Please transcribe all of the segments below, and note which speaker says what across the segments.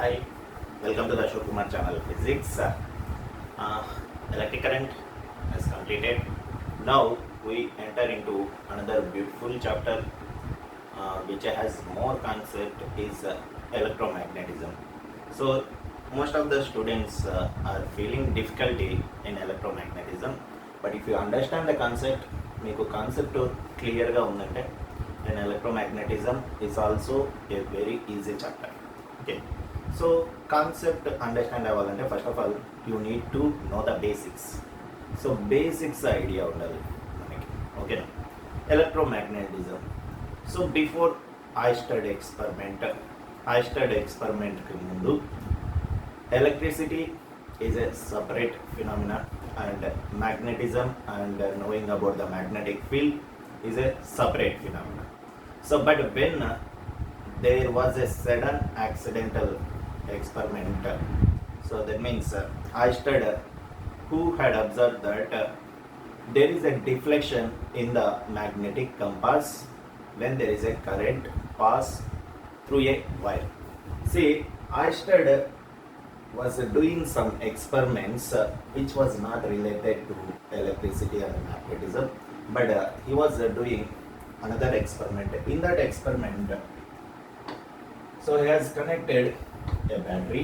Speaker 1: Hi, welcome to the Ashok Kumar channel Physics. Electric current has completed. Now we enter into another beautiful chapter which has more concept is electromagnetism. So most of the students are feeling difficulty in electromagnetism, but if you understand the concept, మీకు concept క్లియర్గా ఉందంటే then electromagnetism is also a very easy chapter. Okay, so concept understand అవ్వాలంటే first of all you need to know the basics. So basics idea ఉండాలి మనకి. ఓకేనా, electromagnetism. So before Oersted experiment కి ముందు electricity is a separate phenomena and magnetism and knowing about the magnetic field is a separate phenomena. So but when there was a sudden accidental experiment, so that means Oersted who had observed that there is a deflection in the magnetic compass when there is a current pass through a wire. See, Oersted was doing some experiments which was not related to electricity and magnetism, but he was doing another experiment. In that experiment, so he has connected a battery.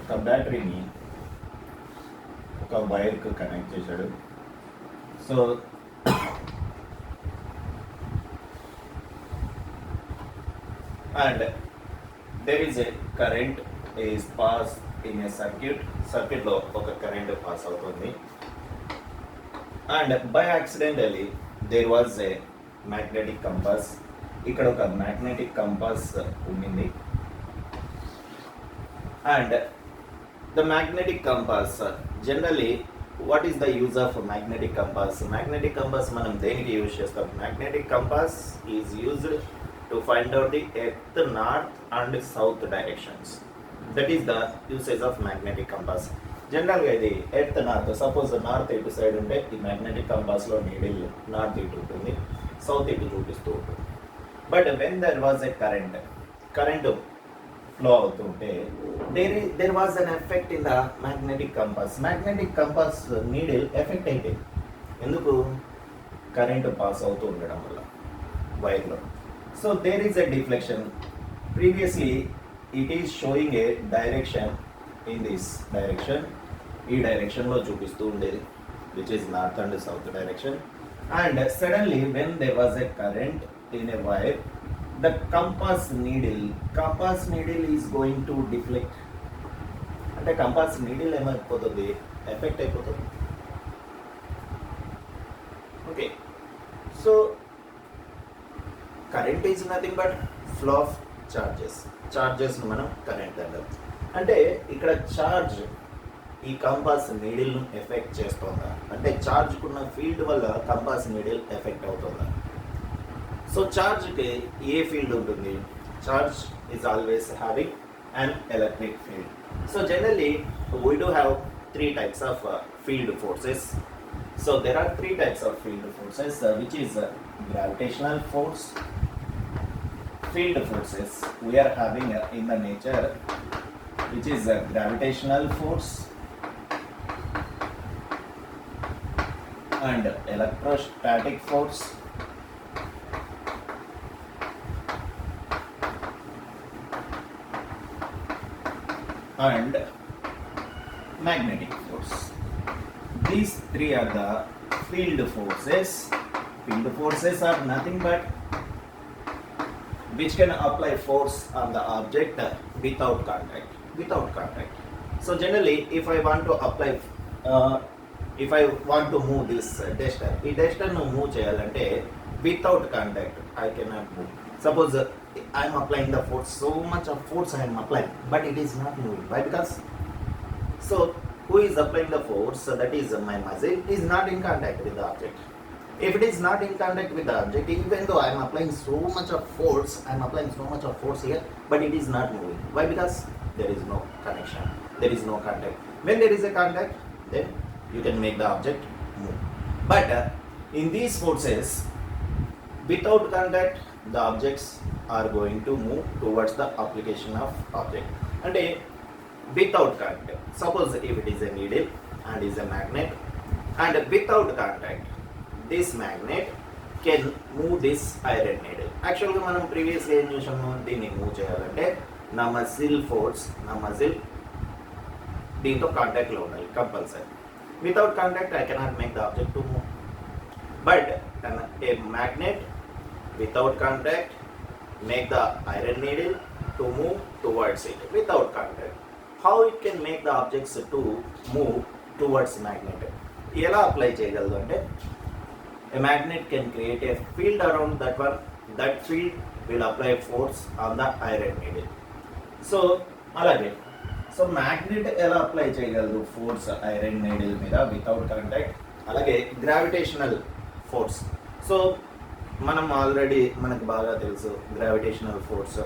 Speaker 1: ఒక బ్యాటరీని ఒక వైర్కు connect చేశాడు. So and there is a current is passed in a circuit లో ఒక current pass అవుతుంది, and by accidentally there was a magnetic compass. ఇక్కడ ఒక magnetic compass ఉండింది, and the magnetic compass generally what is the use of magnetic compass? Magnetic compass మనం దేనికి use చేస్తాం? Magnetic compass is used to find out the earth north and south directions. That is the usage of magnetic compass. జనరల్గా ఇది earth north, suppose north ఇటు side ఉంటే ఈ magnetic కంపాస్లో needle north ఇటు ఉంటుంది, సౌత్ ఇటు చూపిస్తూ ఉంటుంది. But when there was a current flow అవుతుంటే there was an effect in the magnetic compass needle effect అయిపోయింది. ఎందుకు? కరెంట్ పాస్ అవుతూ ఉండడం వల్ల వైర్లో. So there is a deflection. Previously it is showing a direction in this direction, ఈ డైరెక్షన్లో చూపిస్తూ ఉండేది which is north and south direction. And suddenly when there was a current in a wire, the compass needle is going to deflect. అంటే compass needle ఏమైపోతుంది? Effect అయిపోతుంది. Okay, so current is nothing but flow of చార్జెస్ను మనం current అంటాం. అంటే ఇక్కడ charge ఈ compass నీడిల్ను effect చేస్తుందా? అంటే ఛార్జ్కున్న ఫీల్డ్ వల్ల కంపాస్ నీడిల్ ఎఫెక్ట్ అవుతుందా? సో ఛార్జ్కి ఏ ఫీల్డ్ ఉంటుంది? Charge is always having an electric field. So generally we do have 3 types of field forces. So there are 3 types of field forces which is gravitational force. Field forces we are having in the nature which is gravitational force and electrostatic force and magnetic force. These 3 are the field forces. Field forces are nothing but which can apply force on the object without contact. So generally if I want to apply if I want to move this duster, ఈ డస్టర్ను move చేయాలంటే without contact I cannot move. Suppose I am applying the force, so much of force I am applying, but it is not moving. Why? Because so who is applying the force? That is my muscle is not in contact with the object. If it is not in contact with the object, even though I am applying so much of force here, but it is not moving. Why? Because there is no connection, there is no contact. When there is a contact, then you can make the object move. But in these forces, without contact the objects are going to move towards the application of object. అంటే without contact, suppose if it is a needle and is a magnet, and without contact this magnet can move this iron needle. యాక్చువల్గా మనం ప్రీవియస్గా ఏం చూసాము, దీన్ని move చేయాలంటే నా muscle force, నా మజిల్ దీంతో కాంటాక్ట్లో ఉండాలి compulsory. Without contact I cannot make the object to move. But a magnet without contact make the iron needle to move towards it without contact. How it can make the objects to move towards magnet? ఎలా apply చేయగలదు అంటే a magnet can create a field around that one. That field will apply force on the iron needle. So అలాగే so magnet ఎలా apply చేయగలదు force iron needle మీద without contact? అలాగే gravitational force. So మనం already మనకు బాగా తెలుసు gravitational force.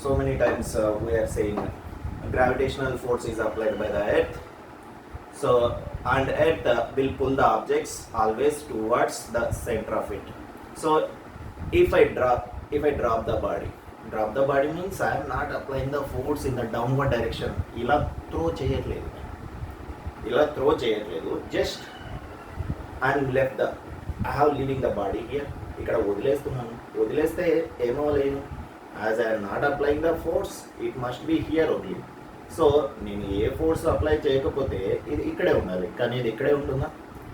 Speaker 1: So many times we are saying gravitational force is applied by the earth, so and earth will pull the objects always towards the center of it. So if I drop the body means I am not applying the force in the downward direction. ఇలా throw చేయట్లేదు, just I am left I have leaving the body here. ఇక్కడ వదిలేస్తే ఏమవలేదు, as I not applying the force it must be here only. So నేను ఏ force apply చేయకపోతే ఇది ఇక్కడే ఉండాలి, కానీ ఇది ఇక్కడే ఉంటుందా?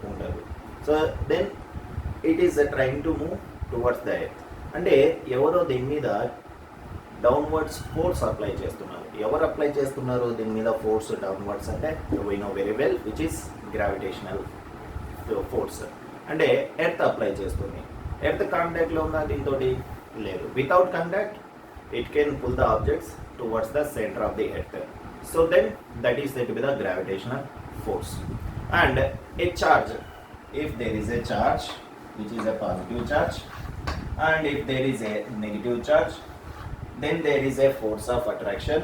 Speaker 1: ఉండదు. So then it is trying to move towards the earth. అంటే ఎవరో దీని మీద డౌన్వర్డ్స్ ఫోర్స్ అప్లై చేస్తున్నారు. ఎవరు అప్లై చేస్తున్నారు దీని మీద ఫోర్స్ డౌన్వర్డ్స్ అంటే we know very well which is gravitational force. అంటే ఎర్త్ అప్లై చేస్తుంది. ఎర్త్ కాంటాక్ట్లో ఉందా దీంతో? లేదు. Without contact it can pull the objects towards the center of the earth. So then that is said to be the gravitational force. And a charge, if there is a charge which is a positive charge and if there is a negative charge, then there is a force of attraction.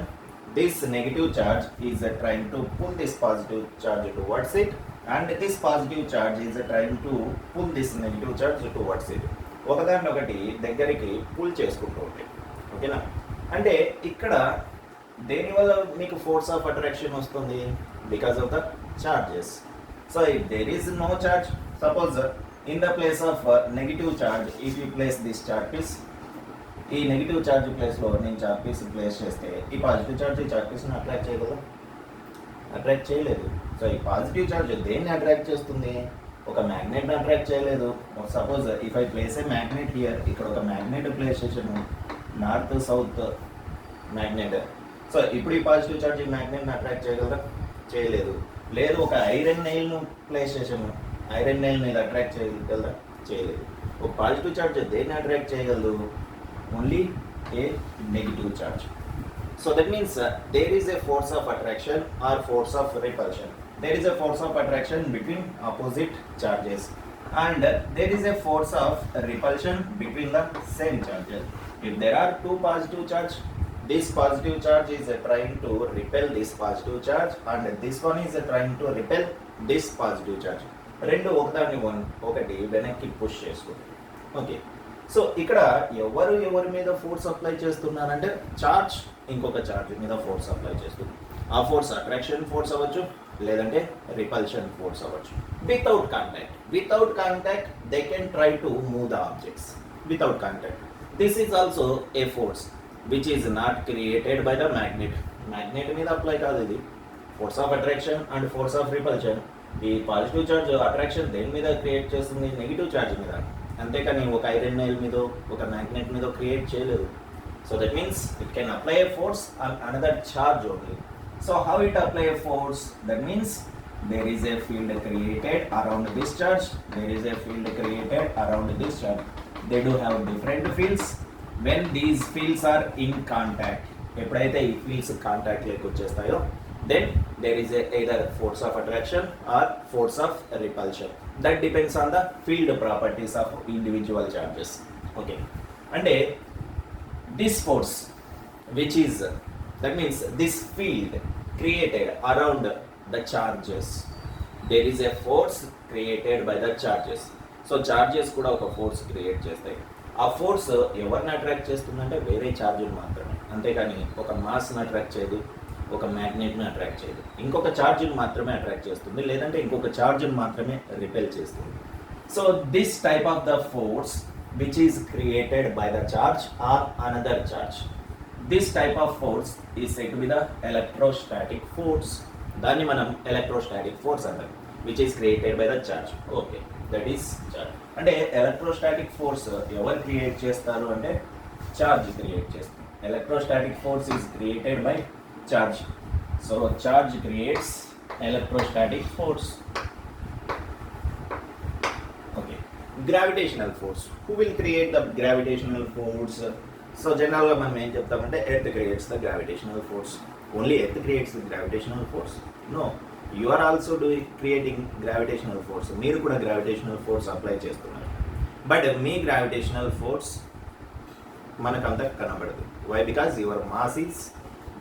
Speaker 1: This negative charge is trying to pull this positive charge towards it, and this positive charge is trying to pull this negative charge towards it. ఒకదాన్ని ఒకటి దగ్గరికి pull చేసుకుంటూ ఉంటాయి. ఓకేనా? అంటే ఇక్కడ దేనివల్ల మీకు ఫోర్స్ ఆఫ్ అట్రాక్షన్ వస్తుంది? Because of the charges. So if there is no charge, suppose in the place of negative charge if you place this charge piece, ఈ నెగిటివ్ చార్జ్ ప్లేస్లో నేను చార్జ్ పీస్ ప్లేస్ చేస్తే ఈ positive charge ఈ charge పీస్ని attract చేయగలదు? Attract చేయలేదు. సో ఈ పాజిటివ్ చార్జ్ దేన్ని అట్రాక్ట్ చేస్తుంది? ఒక మ్యాగ్నెట్ని అట్రాక్ట్ చేయలేదు. Suppose if I place a magnet here, ఇక్కడ ఒక మ్యాగ్నెట్ ప్లేస్ చేసాను, నార్త్ సౌత్ మ్యాగ్నెట్. సో ఇప్పుడు ఈ పాజిటివ్ చార్జ్ ఈ మ్యాగ్నెట్ని అట్రాక్ట్ చేయగలరా? చేయలేదు. లేదు, ఒక ఐరన్ నెయిల్ను ప్లేస్ చేసాము, ఐరన్ నెయిల్ మీద అట్రాక్ట్ చేయగలరా? చేయలేదు. ఒక పాజిటివ్ చార్జ్ దేన్ని అట్రాక్ట్ చేయగలదు? Only a negative charge. So that means there is a force of attraction or force of repulsion. There is a force of attraction between opposite charges and there is a force of repulsion between the same charges. If there are two positive charge, this positive charge is trying to repel this positive charge and this one is trying to repel this positive charge. రెండు ఒకటి వెనక్కి push చేసుకుంటాయి. Okay. So ఇక్కడ ఎవరి మీద force apply చేస్తున్నారంటే charge ఇంకొక charge మీద ఫోర్స్ అప్లై చేస్తుంది. ఆ ఫోర్స్ అట్రాక్షన్ ఫోర్స్ అవ్వచ్చు, లేదంటే రిపల్షన్ ఫోర్స్ అవ్వచ్చు. Without contact they can try to move the objects without contact. This is also a force which is not created by the magnet మీద apply కాదు. ఇది force of attraction and force of repulsion. ఈ positive charge attraction దేని మీద create చేస్తుంది? Negative charge మీద. అంతేకాని ఒక ఐరన్ నెయిల్ మీద ఒక మ్యాగ్నెట్ మీద క్రియేట్ చేయలేదు. So that means it can apply A force on another charge only. So how it apply a force? That means there is a field created around this charge, there is a field created around this charge. They do have different fields. When these fields are in contact, ఎప్పుడైతే ఈ fields contact లోకి వచ్చేస్తాయో then there is either force of attraction or force of repulsion. That depends on the field properties of individual charges. Okay. అంటే this force which is, that means this field created around the charges, there is a force created by the charges. So charges కూడా ఒక force create చేస్తాయి. ఆ force ఎవరిని attract చేస్తుందంటే వేరే ఛార్జీలు మాత్రమే, అంతేకాని ఒక మాస్ని అట్రాక్ట్ చేయదు, ఒక మ్యాగ్నెట్ని అట్రాక్ట్ చేయదు. ఇంకొక ఛార్జీని మాత్రమే అట్రాక్ట్ చేస్తుంది, లేదంటే ఇంకొక ఛార్జీని మాత్రమే రిపెల్ చేస్తుంది. So this type of the force which is created by the charge or another charge, this type of force is said to be the electrostatic force. దాన్ని మనం electrostatic force అంటాం, which is created by the charge. Okay, that is charge. అంటే electrostatic force ఎవరు create చేస్తారు అంటే charge create చేస్తుంది. Electrostatic force is created by charge. So charge creates electrostatic force. Gravitational force, who will create the gravitational force? So జనరల్గా మనం ఏం చెప్తామంటే earth creates the gravitational force. Only earth creates the gravitational force? No, you are also creating gravitational force. మీరు కూడా gravitational force apply చేస్తున్నారు, but మీ gravitational force మనకంతా కనబడదు. Why? Because your mass is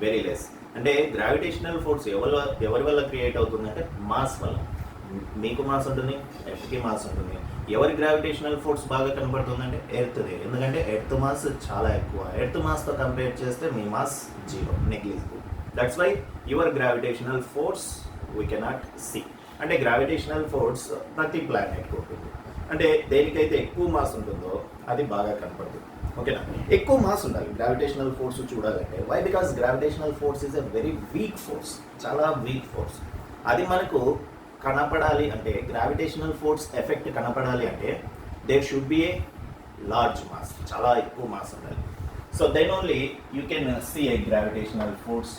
Speaker 1: very less. అంటే gravitational force ఎవరి వల్ల create అవుతుందంటే మాస్ వల్ల. మీకు మాస్ ఉంటుంది, ఎర్త్కి మాస్ ఉంటుంది. ఎవరి గ్రావిటేషనల్ ఫోర్స్ బాగా కనబడుతుందంటే ఎర్త్ది, ఎందుకంటే ఎర్త్ మాస్ చాలా ఎక్కువ. ఎర్త్ మాస్తో కంపేర్ చేస్తే మీ mass zero, negligible. That's why your gravitational force we cannot see. అంటే గ్రావిటేషనల్ ఫోర్స్ ప్రతి ప్లానెట్కి ఉంటుంది. అంటే దేనికైతే ఎక్కువ మాస్ ఉంటుందో అది బాగా కనపడుతుంది. ఓకేనా? ఎక్కువ మాస్ ఉండాలి గ్రావిటేషనల్ ఫోర్స్ చూడాలంటే. Why? Because gravitational force is a very weak force, చాలా వీక్ ఫోర్స్. అది మనకు కనపడాలి అంటే, గ్రావిటేషనల్ ఫోర్స్ ఎఫెక్ట్ కనపడాలి అంటే there should be a large mass, చాలా ఎక్కువ మాస్ ఉండాలి. So then only you can see a gravitational force.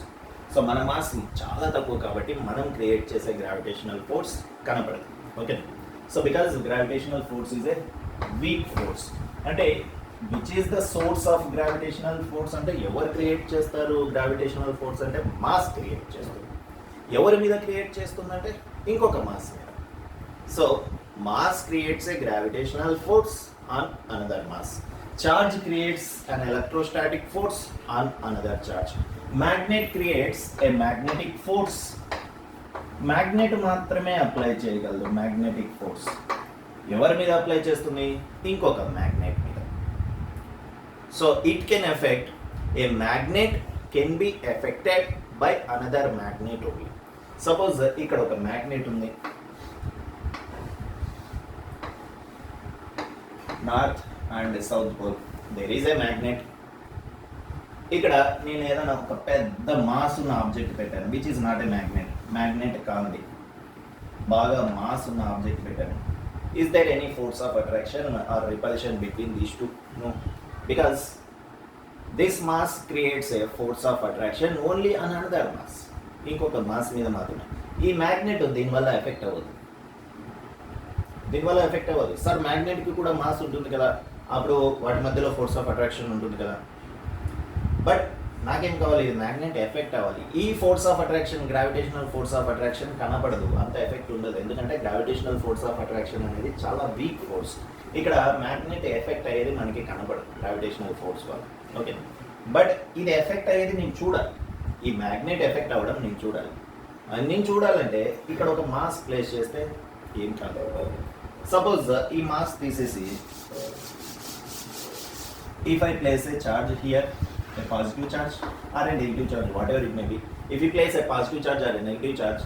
Speaker 1: So మన మాస్ చాలా తక్కువ కాబట్టి మనం క్రియేట్ చేసే గ్రావిటేషనల్ ఫోర్స్ కనపడదు. Okay? So because gravitational force is a weak force. అంటే which is the source of gravitational force అంటే ఎవరు క్రియేట్ చేస్తారు గ్రావిటేషనల్ ఫోర్స్ అంటే మాస్ క్రియేట్ చేస్తుంది. ఎవరి మీద క్రియేట్ చేస్తుందంటే ఇంకొక మాస్ మీద. So mass creates A gravitational force on another mass. Charge creates an electrostatic force on another charge. Magnet creates a magnetic force. Magnet మాత్రమే అప్లై చేయగలదు మ్యాగ్నెటిక్ ఫోర్స్. ఎవరి మీద అప్లై చేస్తుంది? ఇంకొక మ్యాగ్నెట్ మీద. So it can affect a magnet can be affected by another magnet only. Suppose ఇక్కడ ఒక magnet ఉంది, north and south pole. There is a magnet. ఇక్కడ నేను ఏదైనా ఒక పెద్ద మాస్ ఉన్న ఆబ్జెక్ట్ పెట్టాను, which is not a magnet. Magnet కాంది, బాగా మాస్ ఉన్న ఆబ్జెక్ట్ పెట్టాను. Is there any force of attraction are repulsion between these two? No, because this mass creates a force of attraction only on another mass. ఇంకొక mass మీద మాత్రమే. ఈ magnet దీనివల్ల effect అవ్వదు, దీనివల్ల ఎఫెక్ట్ అవ్వదు. సార్ మ్యాగ్నెట్కి కూడా మాస్ ఉంటుంది కదా, అప్పుడు వాటి మధ్యలో ఫోర్స్ ఆఫ్ అట్రాక్షన్ ఉంటుంది కదా. బట్ నాకేం కావాలి? ఇది మ్యాగ్నెట్ ఎఫెక్ట్ అవ్వాలి. ఈ force of attraction, gravitational force of attraction కనపడదు, అంత ఎఫెక్ట్ ఉండదు. ఎందుకంటే గ్రావిటేషనల్ ఫోర్స్ ఆఫ్ అట్రాక్షన్ అనేది చాలా వీక్ ఫోర్స్. ఇక్కడ మ్యాగ్నెట్ ఎఫెక్ట్ అయ్యేది మనకి కనపడదు గ్రావిటేషనల్ ఫోర్స్ వల్ల. ఓకే? బట్ ఇది ఎఫెక్ట్ అయ్యేది నేను చూడాలి. ఈ మ్యాగ్నెట్ ఎఫెక్ట్ అవ్వడం నేను చూడాలి. నేను చూడాలంటే ఇక్కడ ఒక మాస్ ప్లేస్ చేస్తే ఏం కాదు. సపోజ్ ఈ మాస్ తీసేసి if I place A charge here, a positive charge or a negative charge, whatever it may be. If you place a positive charge or a negative charge,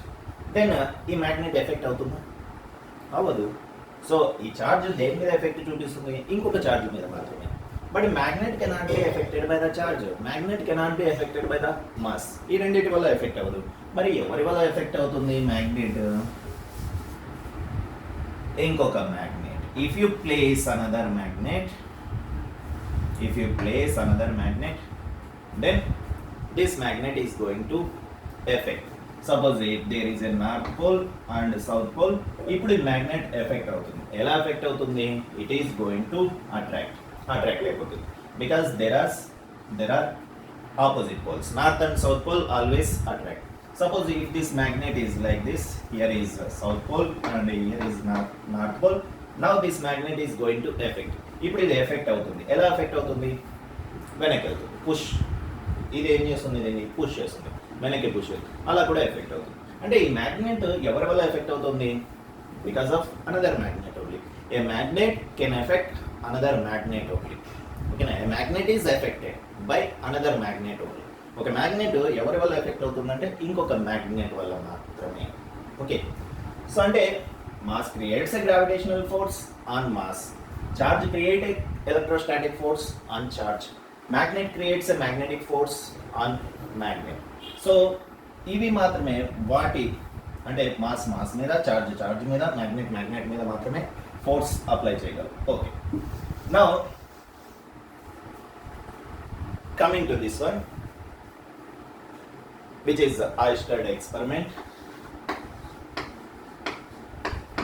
Speaker 1: then ఈ magnet effect అవుతుందా? అవ్వదు. So ఈ charge దేని మీద effect చూపిస్తుంది? ఇంకొక charge మీద మాత్రమే. But magnet cannot be affected by the charge, magnet cannot be affected by the mass. ఈ రెండింటి వల్ల ఎఫెక్ట్ అవ్వదు. మరి ఎవరి వల్ల ఎఫెక్ట్ అవుతుంది మ్యాగ్నెట్? ఇంకొక magnet. If you place another magnet, then this magnet is going to affect. Suppose if there is a north pole and south pole, ఇప్పుడు magnet affect అవుతుంది. ఎలా affect అవుతుంది? It is going to attract అయిపోతుంది. Because there are opposite poles. North and south pole always attract. Suppose if this magnet is like this, here is south pole and here is north pole. Now this magnet is going to affect. ఇప్పుడు ఇది effect అవుతుంది. ఎలా effect అవుతుంది? వెనక్కి వెళ్తుంది, push. ఇది ఏం చేస్తుంది? దీన్ని పుష్ చేస్తుంది, వెనక్కి పుష్ చేస్తుంది. అలా కూడా ఎఫెక్ట్ అవుతుంది. అంటే ఈ మ్యాగ్నెట్ ఎవరి వల్ల ఎఫెక్ట్ అవుతుంది? Because of another magnet only. A magnet can affect another magnet only. ఓకేనా, magnet is affected by another magnet only. ఒక మ్యాగ్నెట్ ఎవరి వల్ల ఎఫెక్ట్ అవుతుందంటే ఇంకొక మ్యాగ్నెట్ వల్ల మాత్రమే. ఓకే, సో అంటే mass creates a gravitational force on mass, charge create a electrostatic force on charge, magnet creates a magnetic force on magnet. So ఇవి మాత్రమే వాటి అంటే మాస్ మీద, చార్జ్ మీద, మ్యాగ్నెట్ మీద మాత్రమే ఫోర్స్ అప్లై చేయగలరు. Okay, now coming to this one, which is the Oersted experiment.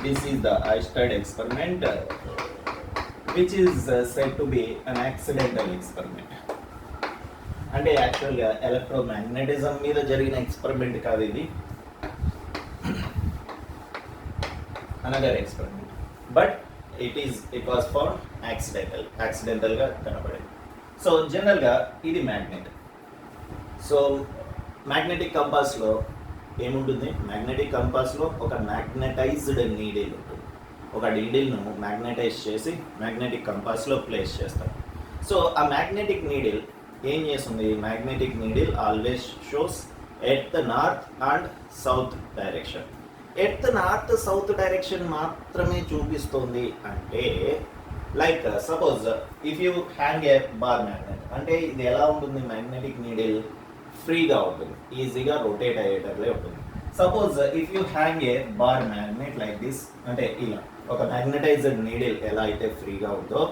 Speaker 1: This is the Oersted experiment, which is said to be an accidental experiment. అంటే యాక్చువల్గా ఎలక్ట్రోమాగ్నెటిజం మీద జరిగిన ఎక్స్పెరిమెంట్ కాదు ఇది, another experiment, but it was found యాక్సిడెంటల్గా కనబడింది. So జనరల్గా ఇది మ్యాగ్నెట్. సో మ్యాగ్నెటిక్ కంపాస్లో ఏముంటుంది? మ్యాగ్నెటిక్ కంపాస్లో ఒక మ్యాగ్నెటైజ్డ్ నీడిల్ ఉంటుంది. ఒక నీడిల్ను మ్యాగ్నెటైజ్ చేసి మ్యాగ్నెటిక్ కంపాస్లో ప్లేస్ చేస్తాం. సో ఆ మ్యాగ్నెటిక్ నీడిల్ ఏం చేస్తుంది? Magnetic needle always shows at the north and south direction. At the north south direction మాత్రమే చూపిస్తుంది. అంటే like suppose if you hang a bar magnet, అంటే ఇది ఎలా ఉంటుంది? మ్యాగ్నెటిక్ నీడిల్ ఫ్రీగా ఉంటుంది, ఈజీగా రొటేట్ అయ్యేటట్లే ఉంటుంది. Suppose if you hang a bar magnet like this, అంటే ఇలా ఒక మ్యాగ్నెటైజ్డ్ నీడిల్ ఎలా అయితే ఫ్రీగా ఉందో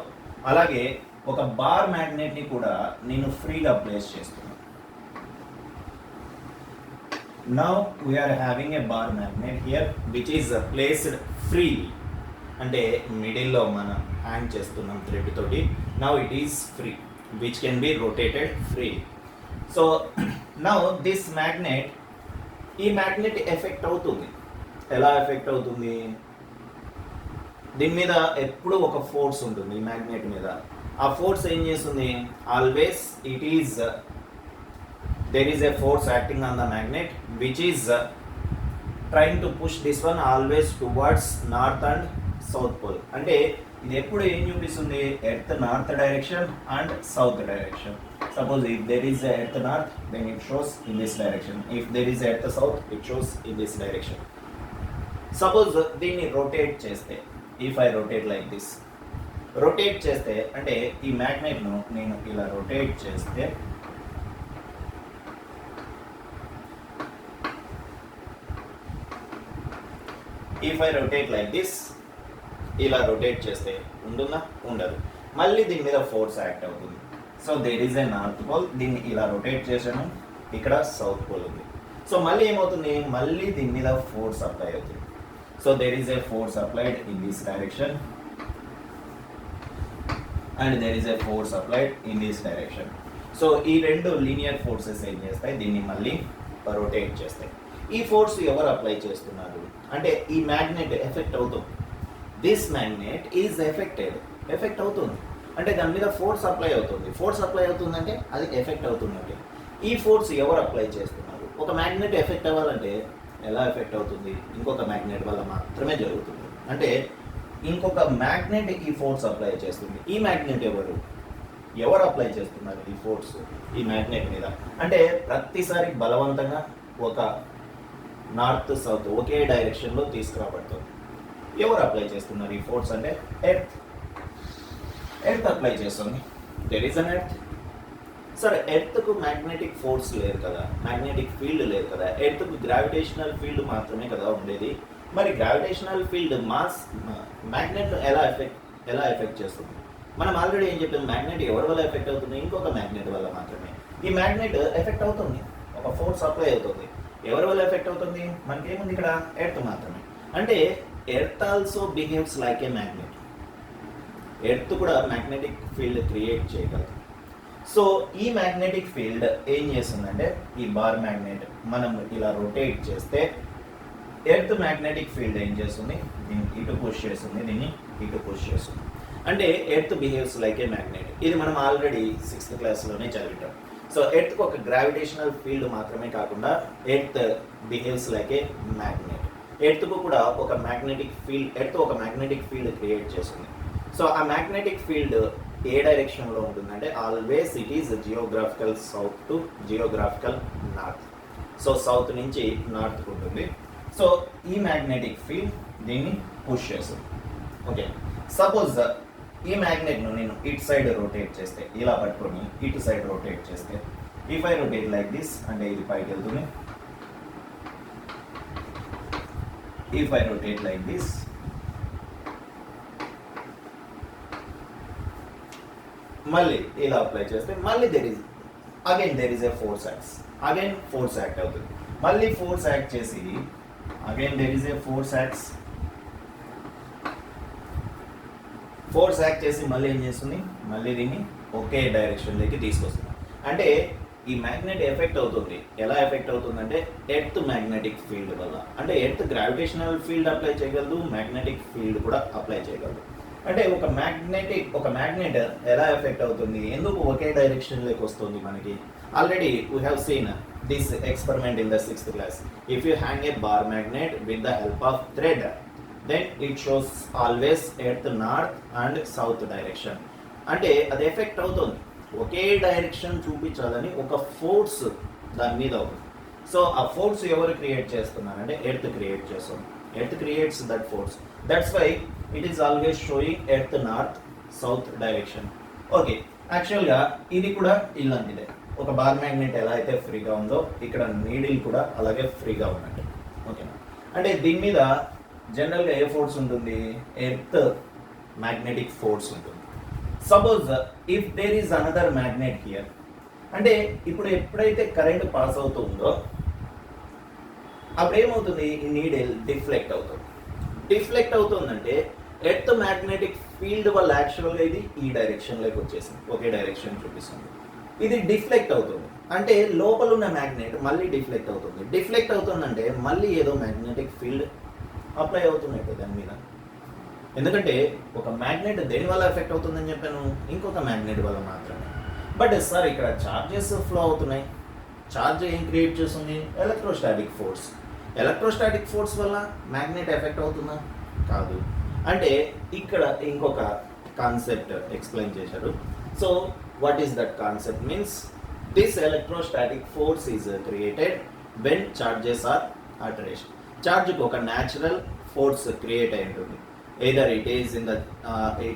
Speaker 1: అలాగే ఒక బార్ మ్యాగ్నెట్ని కూడా నేను ఫ్రీగా ప్లేస్ చేస్తున్నాను. Now we are having a bar magnet here which is placed freely, అంటే మిడిల్లో మనం హ్యాంగ్ చేస్తున్నాం థ్రెడ్ తోటి. Now it is free which can be rotated free. So now this magnet, ఈ మ్యాగ్నెట్ ఎఫెక్ట్ అవుతుంది. ఎలా ఎఫెక్ట్ అవుతుంది? దీని మీద ఎప్పుడు ఒక ఫోర్స్ ఉంటుంది ఈ మ్యాగ్నెట్ మీద. ఆ ఫోర్స్ ఏం చేస్తుంది? Always it is there is a force acting on the magnet which is trying to push this one always towards north and south pole. అంటే ఇది ఎప్పుడు ఏం చూపిస్తుంది? Earth north direction and south direction. Suppose if there is earth north then it shows in this direction, if there is earth south it shows in this direction. Suppose దీన్ని rotate చేస్తే, if I rotate like this, rotate చేస్తే అంటే ఈ మ్యాగ్నెట్ను నేను ఇలా rotate చేస్తే if I rotate like this, ఇలా రొటేట్ చేస్తే ఉంటుందా? ఉండదు. మళ్ళీ దీని మీద ఫోర్స్ యాక్ట్ అవుతుంది. So there is A north pole, దీన్ని ఇలా రొటేట్ చేసాను, ఇక్కడ సౌత్ పోల్ ఉంది. సో మళ్ళీ ఏమవుతుంది? మళ్ళీ దీని మీద ఫోర్స్ అప్లై అవుతుంది. So there is a force applied in this direction and there is a force applied in this direction. So ఈ రెండు లీనియర్ ఫోర్సెస్ ఏం చేస్తాయి? దీన్ని మళ్ళీ రొటేట్ చేస్తాయి. ఈ ఫోర్స్ ఎవరు అప్లై చేస్తున్నారు అంటే ఈ మ్యాగ్నెట్ ఎఫెక్ట్ అవుతుంది. దిస్ మ్యాగ్నెట్ ఈజ్ ఎఫెక్ట్ అవుతుంది అంటే దాని మీద ఫోర్స్ అప్లై అవుతుంది. ఫోర్స్ అప్లై అవుతుందంటే అది ఎఫెక్ట్ అవుతుందంటే ఈ ఫోర్స్ ఎవరు అప్లై చేస్తున్నారు? ఒక మ్యాగ్నెట్ ఎఫెక్ట్ అవ్వాలంటే ఎలా ఎఫెక్ట్ అవుతుంది? ఇంకొక మ్యాగ్నెట్ వల్ల మాత్రమే జరుగుతుంది. అంటే ఇంకొక మ్యాగ్నెట్ ఈ ఫోర్స్ అప్లై చేస్తుంది. ఈ మ్యాగ్నెట్ ఎవరు అప్లై చేస్తున్నారు ఈ ఫోర్స్ ఈ మ్యాగ్నెట్ మీద? అంటే ప్రతిసారి బలవంతంగా ఒక నార్త్ సౌత్ ఒకే డైరెక్షన్లో తీసుకురాబడుతుంది. ఎవరు అప్లై చేస్తున్నారు ఈ ఫోర్స్ అంటే ఎర్త్ అప్లై చేస్తుంది. There is an earth. సరే, ఎర్త్కు మ్యాగ్నెటిక్ ఫోర్స్ లేదు కదా, మ్యాగ్నెటిక్ ఫీల్డ్ లేదు కదా, ఎర్త్కు గ్రావిటేషనల్ ఫీల్డ్ మాత్రమే కదా ఉండేది. మరి గ్రావిటేషనల్ ఫీల్డ్ మాస్ మ్యాగ్నెట్ ఎలా ఎఫెక్ట్ చేస్తుంది? మనం ఆల్రెడీ ఏం చెప్పాం, మ్యాగ్నెట్ ఎవరి వల్ల ఎఫెక్ట్ అవుతుంది? ఇంకొక మ్యాగ్నెట్ వల్ల మాత్రమే. ఈ మ్యాగ్నెట్ ఎఫెక్ట్ అవుతుంది, ఒక ఫోర్స్ అప్లై అవుతుంది. ఎవరి వల్ల ఎఫెక్ట్ అవుతుంది? మనకేముంది ఇక్కడ? ఎర్త్ మాత్రమే. అంటే earth also behaves like a magnet. Earth కూడా మ్యాగ్నెటిక్ ఫీల్డ్ క్రియేట్ చేయగలదు. సో ఈ మ్యాగ్నెటిక్ ఫీల్డ్ ఏం చేస్తుందంటే ఈ బార్ మ్యాగ్నెట్ మనం ఇలా రొటేట్ చేస్తే ఎర్త్ మ్యాగ్నెటిక్ ఫీల్డ్ ఏం చేస్తుంది? దీన్ని ఇటు పుష్ చేస్తుంది, దీన్ని ఇటు పుష్ చేస్తుంది. అంటే earth behaves like a magnet. ఇది మనం ఆల్రెడీ 6th క్లాస్లోనే చదివిటాం. సో ఎర్త్కు ఒక గ్రావిటేషనల్ ఫీల్డ్ మాత్రమే కాకుండా earth behaves like a magnet. ఎర్త్కు కూడా ఒక మ్యాగ్నెటిక్ ఫీల్డ్, ఎర్త్ ఒక మ్యాగ్నెటిక్ ఫీల్డ్ క్రియేట్ చేస్తుంది. సో ఆ మ్యాగ్నెటిక్ ఫీల్డ్ ఏ డైరెక్షన్లో ఉంటుందంటే always it is geographical south to geographical north. So south నుంచి నార్త్కి ఉంటుంది. సో ఈ మ్యాగ్నెటిక్ ఫీల్డ్ దీన్ని పుష్ చేస్తుంది. ఓకే, సపోజ్ ఈ మ్యాగ్నెట్ను నేను ఇటు సైడ్ రొటేట్ చేస్తే, ఇలా పట్టుకొని ఇటు సైడ్ రొటేట్ చేస్తే, if I rotate like this అంటే ఇది పైకి వెళ్తుంది. If I rotate like this, మళ్ళీ ఇలా అప్లై చేస్తే మళ్ళీ there is a force acts, again force act అవుతుంది. మళ్ళీ ఫోర్స్ యాక్ట్ చేసి again there is a force acts, force act చేసి మళ్ళీ ఏం చేస్తుంది, మళ్ళీ దీన్ని ఒకే డైరెక్షన్లోకి తీసుకొస్తుంది. అంటే ఈ మ్యాగ్నెట్ ఎఫెక్ట్ అవుతుంది. ఎలా ఎఫెక్ట్ అవుతుందంటే ఎర్త్ మ్యాగ్నెటిక్ ఫీల్డ్ వల్ల. అంటే ఎర్త్ గ్రావిటేషనల్ ఫీల్డ్ అప్లై చేయగలదు, మ్యాగ్నెటిక్ ఫీల్డ్ కూడా అప్లై చేయగలదు. అంటే ఒక మ్యాగ్నెట్ ఎలా ఎఫెక్ట్ అవుతుంది, ఎందుకు ఒకే డైరెక్షన్లోకి వస్తుంది మనకి. Already we have seen this experiment in the 6th class. If you hang a bar magnet with the help of thread, then it shows always at the north and south direction. అంటే అది effect అవుతుంది. ఒకే direction చూపించాలని ఒక force దాని మీద అవుతుంది. So ఆ force ఎవరు క్రియేట్ చేస్తున్నారంటే ఎర్త్ క్రియేట్ చేస్తుంది. Earth creates that force. That's why it is always showing earth north south direction. Okay, యాక్చువల్గా ఇది కూడా ఇలాంటిదే. ఒక బార్ మ్యాగ్నెట్ ఎలా అయితే ఫ్రీగా ఉందో ఇక్కడ నీడిల్ కూడా అలాగే ఫ్రీగా ఉన్నట్టు. ఓకేనా, అంటే దీని మీద జనరల్గా ఏ ఫోర్స్ ఉంటుంది, ఎర్త్ మ్యాగ్నెటిక్ ఫోర్స్ ఉంటుంది. Suppose if there is another magnet here, అంటే ఇప్పుడు ఎప్పుడైతే కరెంట్ పాస్ అవుతుందో అప్పుడు ఏమవుతుంది, ఈ నీడిల్ డిఫ్లెక్ట్ అవుతుంది. డిఫ్లెక్ట్ అవుతుందంటే ఎర్త్ మ్యాగ్నెటిక్ ఫీల్డ్ వల్ల యాక్చువల్గా ఇది ఈ డైరెక్షన్లోకి వచ్చేసింది, ఒకే డైరెక్షన్ చూపిస్తుంది. ఇది డిఫ్లెక్ట్ అవుతుంది అంటే లోపల ఉన్న మ్యాగ్నెట్ మళ్ళీ డిఫ్లెక్ట్ అవుతుంది. డిఫ్లెక్ట్ అవుతుందంటే మళ్ళీ ఏదో మ్యాగ్నెటిక్ ఫీల్డ్ అప్లై అవుతున్నట్టే దాని మీద. ఎందుకంటే ఒక మ్యాగ్నెట్ దేని వల్ల ఎఫెక్ట్ అవుతుందని చెప్పాను, ఇంకొక మ్యాగ్నెట్ వల్ల మాత్రమే. బట్ సార్ ఇక్కడ చార్జెస్ ఫ్లో అవుతున్నాయి. చార్జ్ ఏం క్రియేట్ చేస్తుంది, ఎలక్ట్రోస్టాటిక్ ఫోర్స్. ఎలక్ట్రోస్టాటిక్ ఫోర్స్ వల్ల మ్యాగ్నెట్ ఎఫెక్ట్ అవుతుందా, కాదు. అంటే ఇక్కడ ఇంకొక కాన్సెప్ట్ ఎక్స్ప్లెయిన్ చేశారు. So what is that concept means, this electrostatic force is created when charges are at rest. చార్జ్కి ఒక న్యాచురల్ ఫోర్స్ క్రియేట్ అయి ఉంటుంది. Either it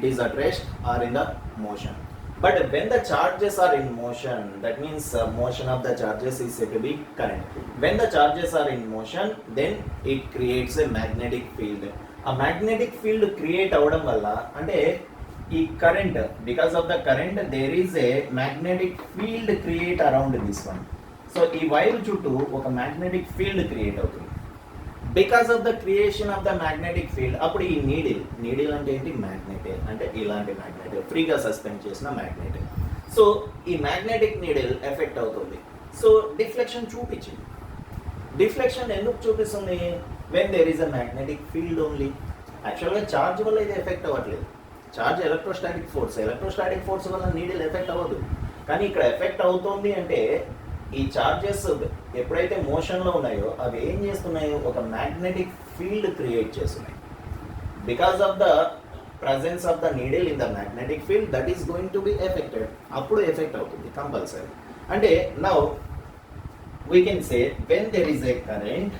Speaker 1: is at rest or in the motion. But when the charges are in motion, that means motion of the charges is said to be current. When the charges are in motion, then it creates a magnetic field. ఆ magnetic field create అవ్వడం వల్ల అంటే ఈ current, because of the current there is a magnetic field create around this one. So ఈ wire చుట్టూ ఒక magnetic field create అవుతుంది. Because of the creation of the magnetic field, అప్పుడు ఈ నీడిల్ అంటే ఏంటి, మ్యాగ్నెట్. అంటే ఇలాంటి మ్యాగ్నెట్, ఫ్రీగా సస్పెండ్ చేసిన మ్యాగ్నెట్. సో ఈ మ్యాగ్నెటిక్ నీడిల్ ఎఫెక్ట్ అవుతుంది. సో డిఫ్లెక్షన్ చూపించింది. డిఫ్లెక్షన్ ఎందుకు చూపిస్తుంది, when there is a magnetic field only. యాక్చువల్గా చార్జ్ వల్ల ఇది ఎఫెక్ట్ అవ్వట్లేదు. చార్జ్ ఎలక్ట్రోస్టాటిక్ ఫోర్స్ వల్ల నీడిల్ ఎఫెక్ట్ అవ్వదు. కానీ ఇక్కడ ఎఫెక్ట్ అవుతుంది అంటే ఈ చార్జెస్ ఎప్పుడైతే మోషన్లో ఉన్నాయో అవి ఏం చేస్తున్నాయో ఒక మ్యాగ్నెటిక్ ఫీల్డ్ క్రియేట్ చేస్తున్నాయి. Because of the presence of the needle in the magnetic field, that is going to be affected. అప్పుడు ఎఫెక్ట్ అవుతుంది కంపల్సరీ. అంటే now we can say when there is a current,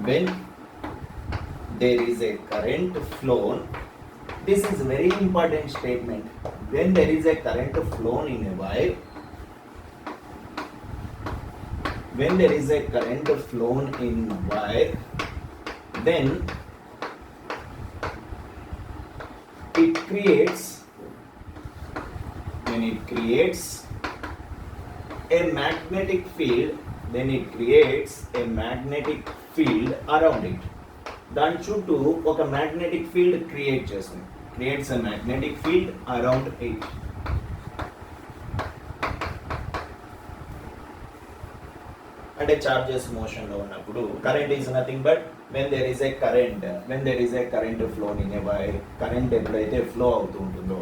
Speaker 1: when there is a current flown, this is very important statement. When there is a current flown in a wire, when there is a current flown in wire, then it creates, when it creates a magnetic field, then it creates a magnetic field around it. దాని చుట్టూ ఒక magnetic field create చేస్తుంది, creates a magnetic field around it. అంటే charges motion లో ఉన్నప్పుడు current is nothing but when there is a current flown in a wire, current ఎప్పుడైతే flow అవుతూ ఉంటుందో,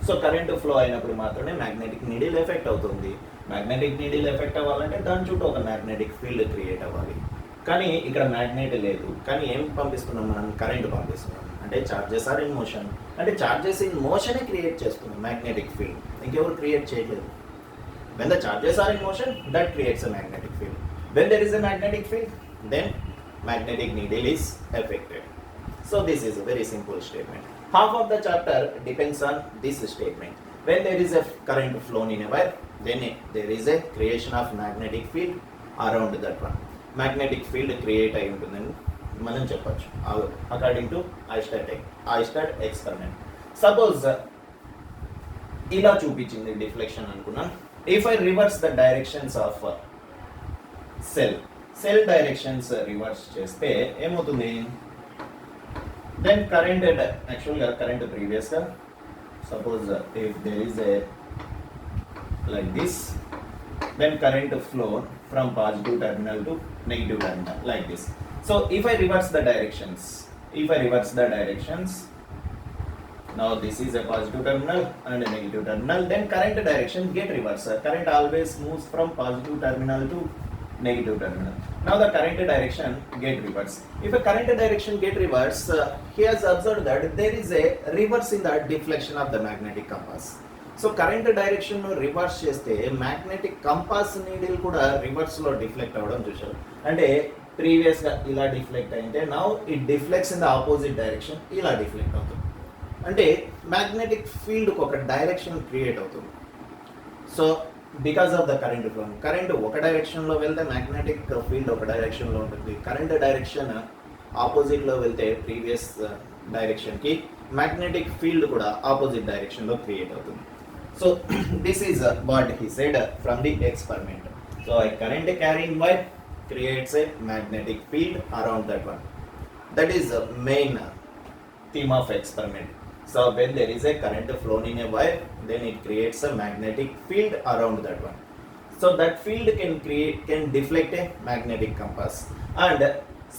Speaker 1: సో కరెంట్ ఫ్లో అయినప్పుడు మాత్రమే మ్యాగ్నెటిక్ నీడిల్ ఎఫెక్ట్ అవుతుంది. మ్యాగ్నెటిక్ నీడిల్ ఎఫెక్ట్ అవ్వాలంటే దాని చుట్టూ ఒక మ్యాగ్నెటిక్ ఫీల్డ్ క్రియేట్ అవ్వాలి. కానీ ఇక్కడ మ్యాగ్నెట్ లేదు, కానీ ఏం పంపిస్తున్నాం మనం, కరెంట్ పంపిస్తున్నాం. అంటే చార్జెస్ ఆర్ ఇన్ మోషన్. అంటే చార్జెస్ ఇన్ మోషనే క్రియేట్ చేస్తుంది మ్యాగ్నెటిక్ ఫీల్డ్, ఇంకెవరు క్రియేట్ చేయలేదు. When the charges are in motion, that creates a magnetic field. When there is a magnetic field, then magnetic needle is affected. So this is a very simple statement. Half of the chapter depends on this statement. When there is a current flown in a wire, then there is a creation of magnetic field around that one. Magnetic field create అయి ఉంటుందని మనం చెప్పొచ్చు according to ఐస్టాట్ experiment. Suppose ఇలా చూపించింది deflection అనుకున్నాను. If I reverse the directions of cell directions reverse చేస్తే ఏమవుతుంది, then current actually current previous గా suppose if there is a like this, then current flow from positive terminal to negative terminal like this. So if I reverse the directions, now this is a positive terminal and a negative terminal, then current direction get reversed. Current always moves from positive terminal to negative terminal. Now the current direction get reversed. If a current direction get reversed, he has observed that there is a reverse in the deflection of the magnetic compass. So current direction ను reverse చేస్తే magnetic compass needle కూడా reverse లో deflect అవ్వడం చూశారు. అంటే previous గా ఇలా deflect అయితే now it deflects in the opposite direction, ఇలా డిఫ్లెక్ట్ అవుతుంది. అంటే మ్యాగ్నెటిక్ ఫీల్డ్కి ఒక డైరెక్షన్ క్రియేట్ అవుతుంది. So because of the current flow, current ఒక డైరెక్షన్లో వెళ్తే మ్యాగ్నెటిక్ ఫీల్డ్ ఒక డైరెక్షన్లో ఉంటుంది. కరెంట్ డైరెక్షన్ ఆపోజిట్లో వెళ్తే ప్రీవియస్ డైరెక్షన్కి మ్యాగ్నెటిక్ ఫీల్డ్ కూడా ఆపోజిట్ డైరెక్షన్లో క్రియేట్ అవుతుంది. So this is what he said from the experiment. So a current carrying wire creates a magnetic field around that one. That is the main theme of experiment. So when there is a current flown in a wire, then it creates a magnetic field around that one. So that field can deflect a magnetic compass. And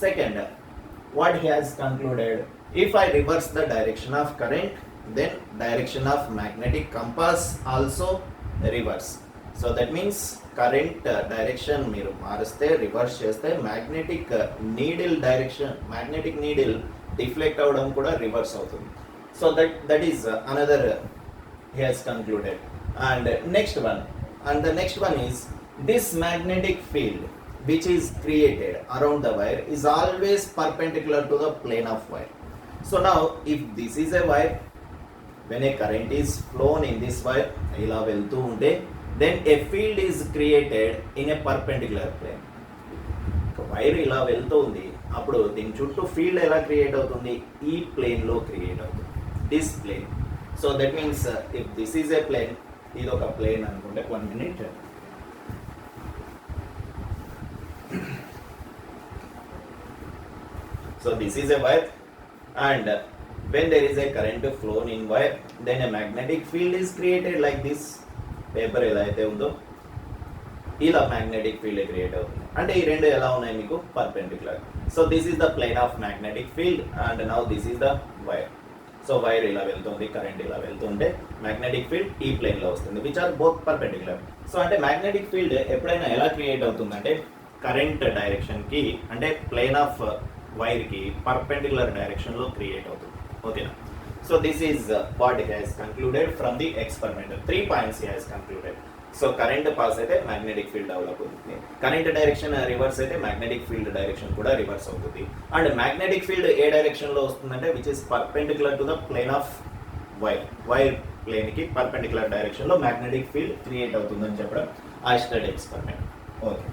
Speaker 1: second, what he has concluded, if I reverse the direction of current, then direction of magnetic compass also reverse. So that means current direction మీరు మారిస్తే reverse చేస్తే magnetic needle direction, magnetic needle deflect అవడం కూడా reverse అవుతుంది. So that is another he has concluded. And next one is this magnetic field which is created around the wire is always perpendicular to the plane of wire. So now if this is a wire, when a current is flown in this wire ఇలా వెళ్తూ ఉంటే then a field is created in a perpendicular plane. Wire ఇలా వెళ్తూ ఉంది, అప్పుడు దీని చుట్టూ field ఎలా క్రియేట్ అవుతుంది, ఈ ప్లేన్లో క్రియేట్ అవుతుంది, this plane. So that means if this is a plane, ఇది ఒక ప్లేన్ అనుకుంటే 1 minute. So this is a wire, and when there is a current flown in wire, then a magnetic field is created like this. Paper ఎలా అయితే ఉందో ఇలా magnetic field create అవుతుంది. అంటే ఈ రెండు ఎలా ఉన్నాయి మీకు perpendicular. So this is the plane of magnetic field and now this is the wire. So wire ఇలా వెళ్తుంది, కరెంట్ ఇలా వెళ్తుంటే మ్యాగ్నెటిక్ ఫీల్డ్ ఈ ప్లేన్లో వస్తుంది, which are both perpendicular. So అంటే మ్యాగ్నెటిక్ ఫీల్డ్ ఎప్పుడైనా ఎలా క్రియేట్ అవుతుందంటే కరెంట్ డైరెక్షన్కి, అంటే ప్లేన్ ఆఫ్ వైర్కి పర్పెండిక్యులర్ డైరెక్షన్లో క్రియేట్ అవుతుంది. ఓకేనా? So this is what he has concluded from the experiment. 3 points he has concluded. So current pass అయితే magnetic field develop అవుతుంది, కరెంట్ డైరెక్షన్ రివర్స్ అయితే magnetic field డైరెక్షన్ కూడా రివర్స్ అవుతుంది. And magnetic field ఏ డైరెక్షన్లో వస్తుందంటే which is perpendicular to the plane of wire ప్లేన్కి perpendicular డైరెక్షన్లో magnetic field క్రియేట్ అవుతుందని చెప్పడం ఐస్టర్డ్ experiment. Okay,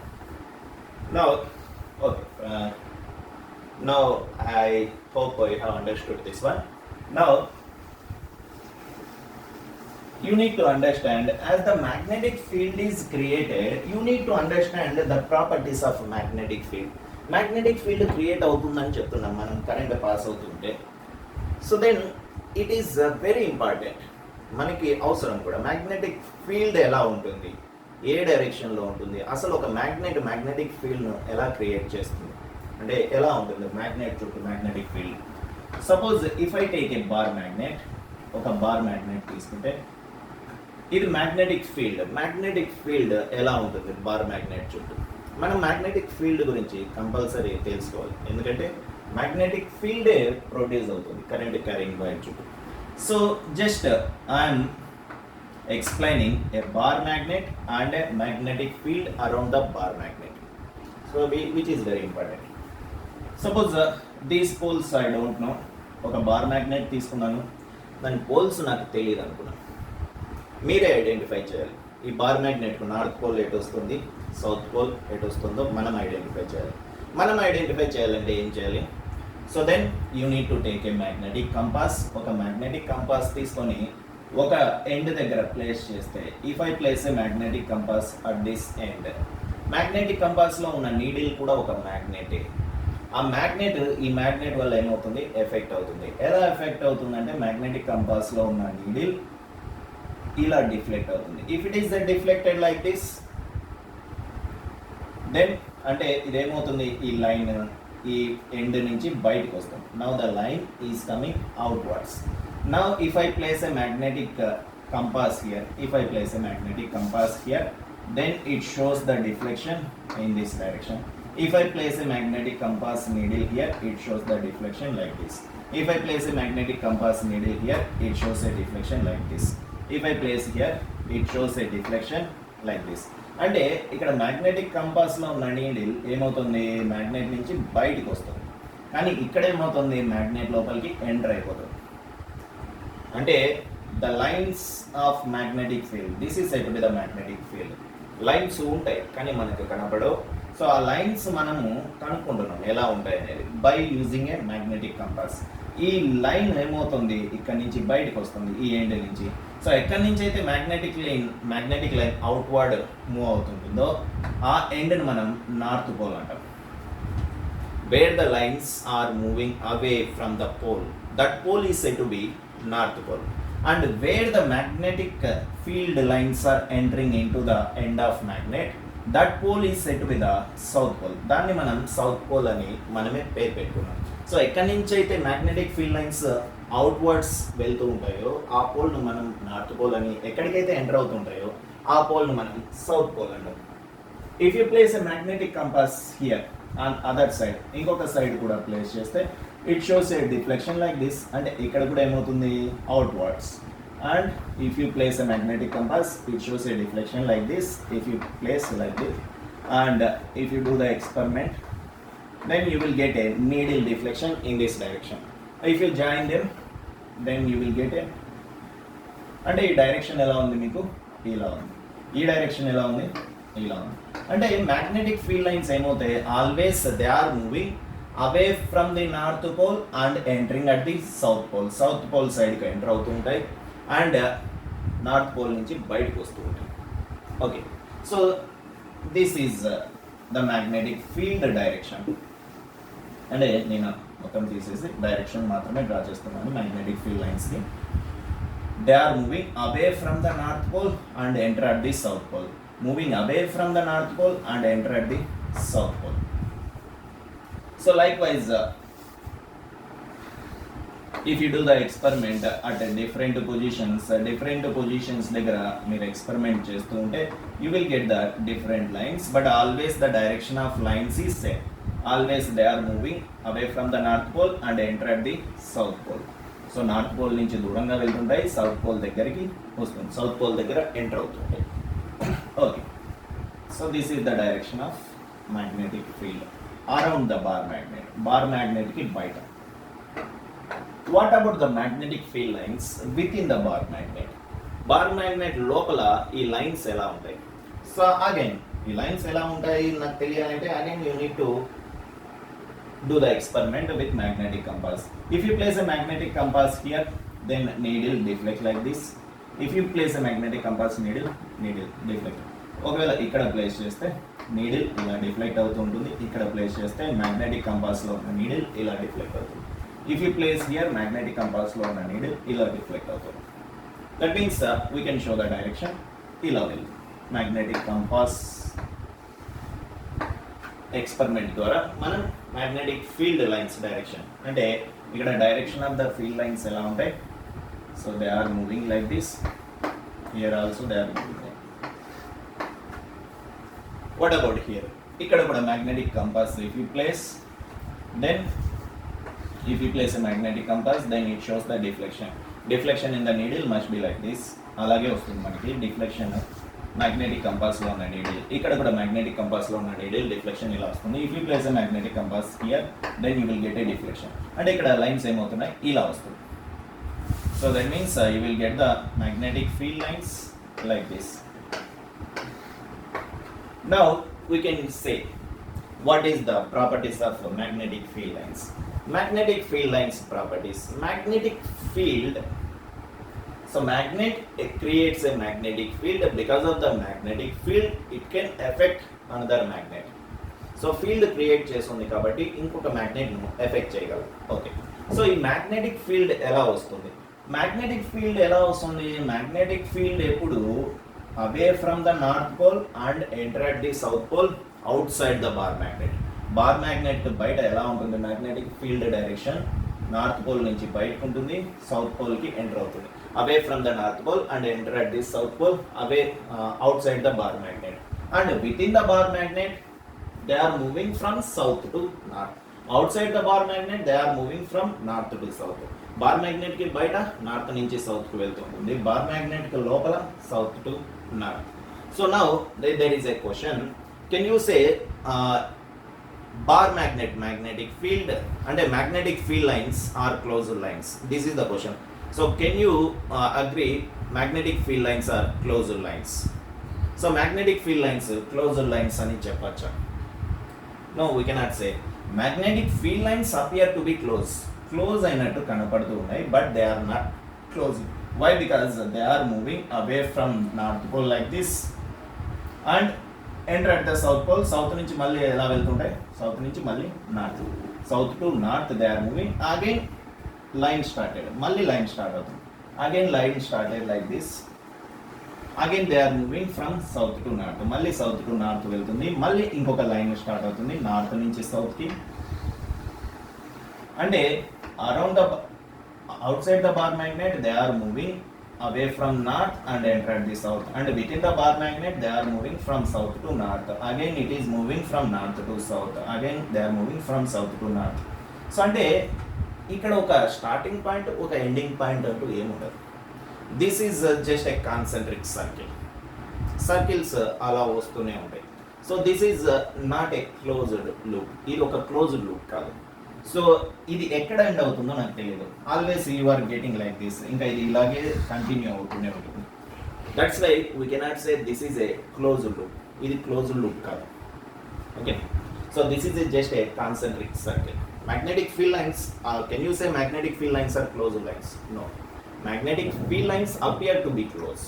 Speaker 1: now I hope you have understood this one. Now you need to understand, as the magnetic field is created, you need to understand the properties of magnetic field. Magnetic field create అవుతుందని చెప్తున్నాం మనం current pass అవుతుంటే. So then it is very important, మనకి అవసరం కూడా. Magnetic field ఎలా ఉంటుంది, ఏ డైరెక్షన్లో ఉంటుంది, అసలు ఒక మ్యాగ్నెటిక్ ఫీల్డ్ను ఎలా క్రియేట్ చేస్తుంది, అంటే ఎలా ఉంటుంది మ్యాగ్నెట్ చుట్టూ magnetic field. Suppose if I take a bar magnet, ఒక బార్ మ్యాగ్నెట్ తీసుకుంటే ఇది మ్యాగ్నెటిక్ ఫీల్డ్ ఎలా ఉంటుంది బార్ మ్యాగ్నెట్ చుట్టూ. మనం మ్యాగ్నెటిక్ ఫీల్డ్ గురించి కంపల్సరీ తెలుసుకోవాలి, ఎందుకంటే మ్యాగ్నెటిక్ ఫీల్డ్ ప్రొడ్యూస్ అవుతుంది కరెంట్ క్యారింగ్ వైర్ చుట్టూ. So just I'm explaining a bar magnet and a magnetic field around the bar magnet, so which is very important. Suppose these poles I don't know, ఒక bar magnet తీసుకున్నాను, దాని poles నాకు తెలియదు అనుకున్నాను. మీరే identify చేయాలి. ఈ బార్ మ్యాగ్నెట్కు నార్త్ పోల్ ఎటు వస్తుంది, సౌత్ పోల్ ఎటు వస్తుందో మనం ఐడెంటిఫై చేయాలి. మనం ఐడెంటిఫై చేయాలంటే ఏం చేయాలి? So then you need to take a magnetic compass. ఒక మ్యాగ్నెటిక్ కంపాస్ తీసుకొని ఒక ఎండ్ దగ్గర ప్లేస్ చేస్తే, if I place a magnetic compass at this end, magnetic కంపాస్లో ఉన్న నీడిల్ కూడా ఒక మ్యాగ్నెటే. ఆ మ్యాగ్నెట్ ఈ మ్యాగ్నెట్ వల్ల ఏమవుతుంది? ఎఫెక్ట్ అవుతుంది. ఎలా ఎఫెక్ట్ అవుతుందంటే మ్యాగ్నెటిక్ కంపాస్లో ఉన్న నీడిల్ ఇలా డిఫ్లెక్ట్ అవుతుంది. If it is the deflected like this, then అంటే ఇదేమవుతుంది? ఈ లైన్ ఈ ఎండ్ నుంచి బయటకు వస్తుంది. Now the line is coming outwards. Now if I place a magnetic compass here, then it shows the deflection in this direction. If I place a magnetic compass needle here, it shows the deflection like this. If I place a magnetic compass needle here, it shows a deflection like this. If I place here, it shows a deflection like this. అంటే ఇక్కడ magnetic కంపాస్లో ఉన్న needle ఏమవుతుంది? Magnet నుంచి బయటకు వస్తుంది. కానీ ఇక్కడ ఏమవుతుంది? మ్యాగ్నెట్ లోపలికి ఎంటర్ అయిపోతుంది. అంటే the lines of magnetic field, this is said to be the magnetic field. Lines ఉంటాయి కానీ మనకు కనపడవు. సో ఆ లైన్స్ మనము కనుక్కుంటున్నాం ఎలా ఉంటాయి అనేది by using a magnetic compass. ఈ లైన్ ఏమవుతుంది? ఇక్కడ నుంచి బయటకు వస్తుంది, ఈ ఎండ్ నుంచి. సో ఎక్కడి నుంచి అయితే మ్యాగ్నెటిక్ లైన్ అవుట్వర్డ్ మూవ్ అవుతుంటుందో ఆ ఎండ్ని మనం నార్త్ పోల్ అంటాం. Where the lines are moving away from the pole, that pole is said to be north pole. And where the magnetic field lines are entering into the end of magnet, that pole is said to be the south pole. దాన్ని మనం south pole అని మనమే పేరు పెట్టుకున్నాం. So ఎక్కడి నుంచి అయితే magnetic field lines outwards వెళ్తూ ఉంటాయో ఆ పోల్ను మనం నార్త్ పోల్ అని, ఎక్కడికైతే ఎంటర్ అవుతుంటాయో ఆ పోల్ను మనం సౌత్ పోల్ అంటాం. If you place a magnetic compass here on other side, ఇంకొక సైడ్ కూడా ప్లేస్ చేస్తే it shows a deflection like this, and ఇక్కడ కూడా ఏమవుతుంది? outwards. And if you place a magnetic compass, it shows a deflection like this. If you place like this, and if you do the experiment, then you will get a needle deflection in this direction. If you join them, then you will get a, అంటే ఈ direction ఎలా ఉంది? మీకు ఇలా ఉంది. ఈ direction ఎలా ఉంది? ఇలా ఉంది. అంటే మ్యాగ్నెటిక్ ఫీల్డ్ లైన్స్ ఏమవుతాయి? Always they are moving away from the north pole and entering at the south pole. South pole side కి ఎంటర్ అవుతూ ఉంటాయి అండ్ నార్త్ పోల్ నుంచి బయటకు వస్తూ ఉంటాయి. Okay, so this is the magnetic field direction. అంటే నేను మొత్తం తీసేసి డైరెక్షన్ మాత్రమే డ్రా చేస్తున్నాను మ్యాగ్నెటిక్ ఫీల్డ్ లైన్స్కి. They are moving away from the north pole and enter at the south pole. Moving away from the north pole and enter at the south pole. So likewise, if you do the experiment at different positions దగ్గర మీరు experiment చేస్తూ ఉంటే you will get the different lines, but always the direction of lines is same. Always they are moving away from the north pole and enter at the south pole. So north pole నుంచి దూరంగా వెళ్తుంటాయి, south pole దగ్గరికి వస్తుంది, south pole దగ్గర enter అవుతుంటాయి. Okay, so this is the direction of magnetic field around the bar magnet ki baita. What about the magnetic field lines within the bar magnet lopala ee lines ela untayi? So again ee lines ela untayi naku teliyalante again you need to do the experiment with magnetic compass. If you place a magnetic compass here, then needle deflect like this. If you place a magnetic compass, needle deflect. ఒకవేళ ఇక్కడ place చేస్తే needle ఇలా deflect అవుతూ ఉంటుంది, ఇక్కడ place చేస్తే magnetic కంపాస్లో ఉన్న నీడిల్ ఇలా డిఫ్లెక్ట్ అవుతుంది. If you place here magnetic కంపాస్లో ఉన్న నీడిల్ ఇలా డిఫ్లెక్ట్ అవుతుంది. That means we can show the direction ఇలా వెళ్తుంది. మ్యాగ్నెటిక్ కంపాస్ ఎక్స్పెరిమెంట్ ద్వారా మనం మ్యాగ్నెటిక్ ఫీల్డ్ లైన్స్ డైరెక్షన్, అంటే ఇక్కడ direction of the field lines ఎలా ఉంటాయి? So they are moving like this, here also they are moving. What about here? ఇక్కడ కూడా magnetic compass if you place, then If you place a magnetic compass, then it shows the deflection. Deflection in the needle must be like this. అలాగే వస్తుంది మనకి deflection magnetic కంపాస్లో ఉన్న needle. ఇక్కడ కూడా magnetic కంపాస్లో ఉన్న నీడిల్ డిఫ్లెక్షన్ ఇలా వస్తుంది. If you place a magnetic compass here, then you will get a deflection. అంటే ఇక్కడ లైన్స్ ఏమవుతున్నాయి, ఇలా వస్తుంది. So that means you will get the magnetic field lines like this. Now we can say what is the properties of magnetic field lines. Magnetic field lines properties. Magnetic field, so magnet, it creates a magnetic field. Because of the magnetic field it can affect another magnet. So field create చేస్తుంది కాబట్టి ఇంకొక magnet ను effect చేయగలదు. Okay, so ఈ magnetic field ఎలా వస్తుంది? magnetic field ఎలా వస్తుంది? magnetic field ఎప్పుడు away from the north pole and enter at the south pole outside the bar magnet. Bar magnet బయట ఎలా ఉంటుంది? Magnetic field direction north pole నుంచి బయటకు ఉంటుంది, సౌత్ పోల్ కి ఎంటర్ అవుతుంది. Away from the north pole and enter at the south pole, away outside the bar magnet. And within the bar magnet they are moving from south to north. Outside the bar magnet they are moving from north to south. Bar magnet కి బయట north నుంచి south కు వెళ్తుంది, bar magnet కి లోపల south to north. So now there is a question. Can you say bar magnet, magnetic field and a magnetic field lines are closed lines? This is the question. So can you agree magnetic field lines are closed lines? So magnetic field lines closed lines ani cheppacha? No, we cannot say. Magnetic field lines appear to be closed. Close అయినట్టు కనపడుతూ ఉన్నాయి, but they are not closed. Why? Because they are moving away from north pole like this and enter at the south pole. South నుంచి మళ్ళీ ఎలా వెళ్తుంటాయి? South నుంచి మళ్ళీ north. South to north they are moving. Again line started. మళ్ళీ line start అవుతుంది. Again line started like this. Again they are moving from south to north. మళ్ళీ south to north వెళ్తుంది. మళ్ళీ ఇంకొక లైన్ స్టార్ట్ అవుతుంది north నుంచి south కి. అంటే around the outside the bar magnet they are moving away from north and enter at the south, and within the bar magnet they are moving from south to north. Again it is moving from north to south. Again they are moving from south to north. So అంటే ఇక్కడ ఒక starting point, ఒక ending point అంటూ ఏముండదు. This is just a concentric circle. Circles అలా వస్తూనే ఉంటాయి. So this is not a closed loop. ఇది ఒక క్లోజ్డ్ లూప్ కాదు. సో ఇది ఎక్కడ ఎండ్ అవుతుందో నాకు తెలియదు. Always you are getting like this. ఇంకా ఇది ఇలాగే కంటిన్యూ అవుతూనే ఉంటుంది. That's why we cannot say this is a closed loop. ఇది క్లోజ్డ్ లూప్ కాదు. Okay, so this is just a concentric circle. Magnetic field lines, can you say magnetic field lines are closed lines? No, magnetic field lines appear to be close.